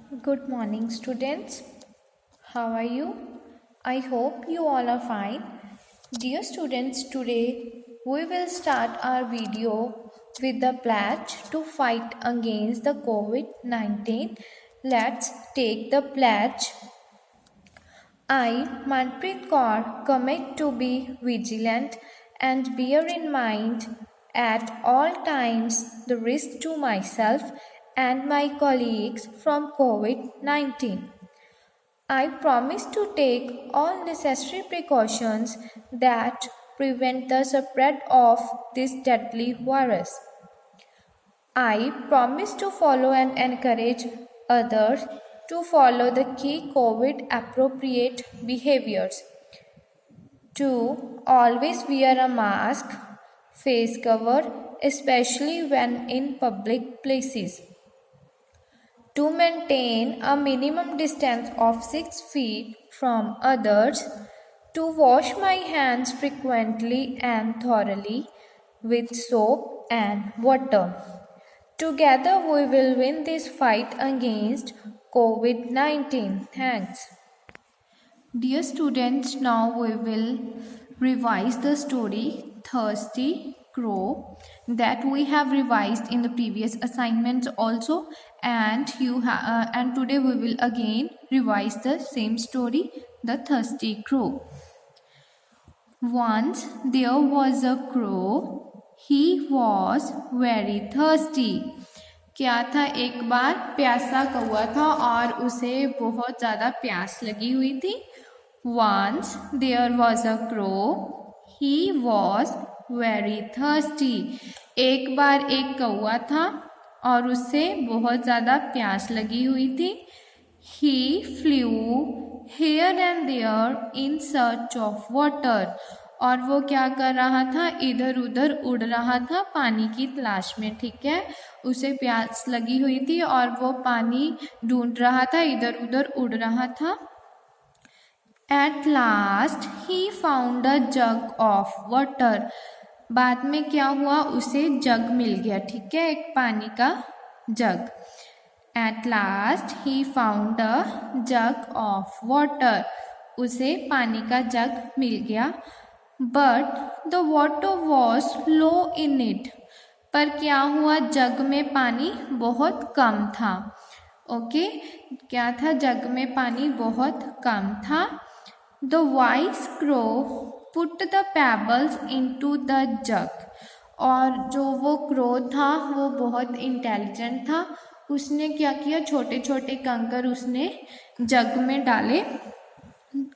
Good morning, students. How are you? I hope you all are fine. Dear students, today we will start our video with the pledge to fight against the COVID 19. Let's take the pledge. I, Manpreet Kaur, commit to be vigilant and bear in mind at all times the risk to myself and my colleagues from COVID 19. I promise to take all necessary precautions that prevent the spread of this deadly virus. I promise to follow and encourage others to follow the key COVID appropriate behaviors. To always wear a mask, face cover, especially when in public places. To maintain a minimum distance of 6 feet from others, to wash my hands frequently and thoroughly with soap and water. Together we will win this fight against COVID 19. Thanks. Dear students, now we will revise the story Thirsty Crow that we have revised in the previous assignments also, and today we will again revise the same story, the Thirsty Crow. Once there was a crow. He was very thirsty. क्या था? एक बार प्यासा कौवा था और उसे बहुत ज़्यादा प्यास लगी हुई थी. Once there was a crow. He was very thirsty. एक बार एक कौवा था और उसे बहुत ज़्यादा प्यास लगी हुई थी. He flew here and there in search of water. और वो क्या कर रहा था? इधर उधर उड़ रहा था पानी की तलाश में. ठीक है, उसे प्यास लगी हुई थी और वो पानी ढूंढ रहा था, इधर उधर उड़ रहा था. At last he found a jug of water. बाद में क्या हुआ? उसे जग मिल गया. ठीक है, एक पानी का जग. At last he found a jug of water. उसे पानी का जग मिल गया. But the water was low in it. पर क्या हुआ? जग में पानी बहुत कम था. ओके, क्या था? जग में पानी बहुत कम था. The wise crow put the pebbles into the jug. और जो वो क्रो था वो बहुत इंटेलिजेंट था. उसने क्या किया? छोटे छोटे कंकर उसने जग में डाले.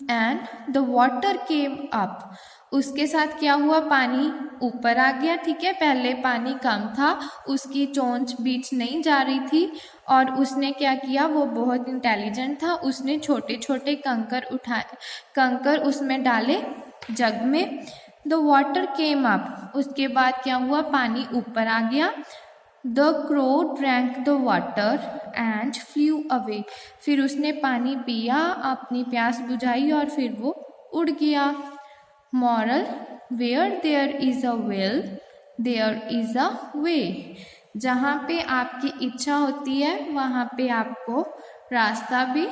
And the water came up. उसके साथ क्या हुआ? पानी ऊपर आ गया. ठीक है, पहले पानी कम था, उसकी चोंच बीच नहीं जा रही थी और उसने क्या किया? वो बहुत इंटेलिजेंट था. उसने छोटे छोटे कंकर उसमें डाले जग में. The water came up. उसके बाद क्या हुआ? पानी ऊपर आ गया. The crow drank the water and flu away. फिर उसने पानी पिया, अपनी प्यास बुझाई और फिर वो उड़ गया. Moral: where there is a will there is a way. जहाँ पे आपकी इच्छा होती है वहाँ पे आपको रास्ता भी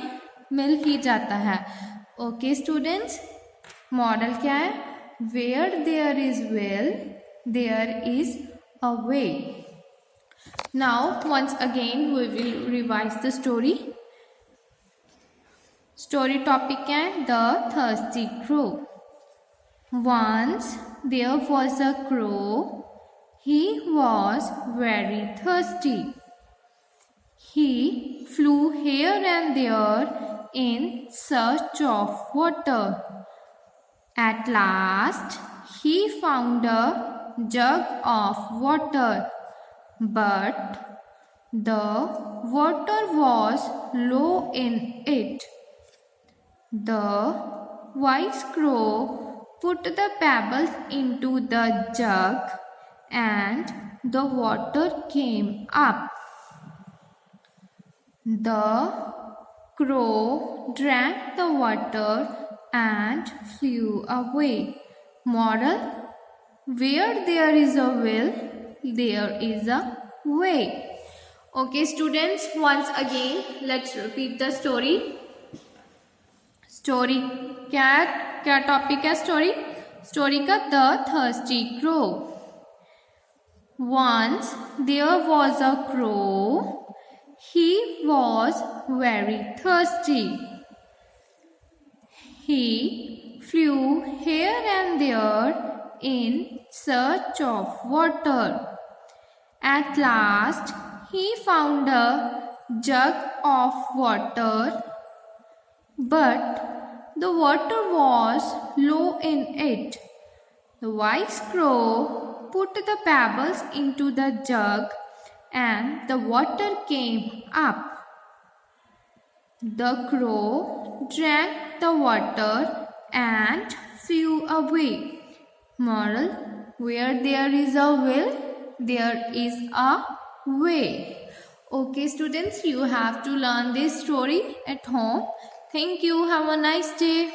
मिल ही जाता है. ओके स्टूडेंट्स, मॉरल क्या है? Where there is will there is a way. Now once again we will revise the story. Story topic क्या है? The Thirsty Crow. Once there was a crow. He was very thirsty. He flew here and there in search of water. At last he found a jug of water. But the water was low in it. The wise crow put the pebbles into the jug and the water came up. The crow drank the water and flew away. Moral: where there is a will, there is a way. Okay, students, once again, let's repeat the story. Story क्या topic है story का? The thirsty crow. Once there was a crow. He was very thirsty. He flew here and there in search of water. At last, he found a jug of water, but the water was low in it. The wise crow put the pebbles into the jug, and the water came up. The crow drank the water and flew away. Moral: where there is a will, there is a way. Okay, students, you have to learn this story at home. Thank you. Have a nice day.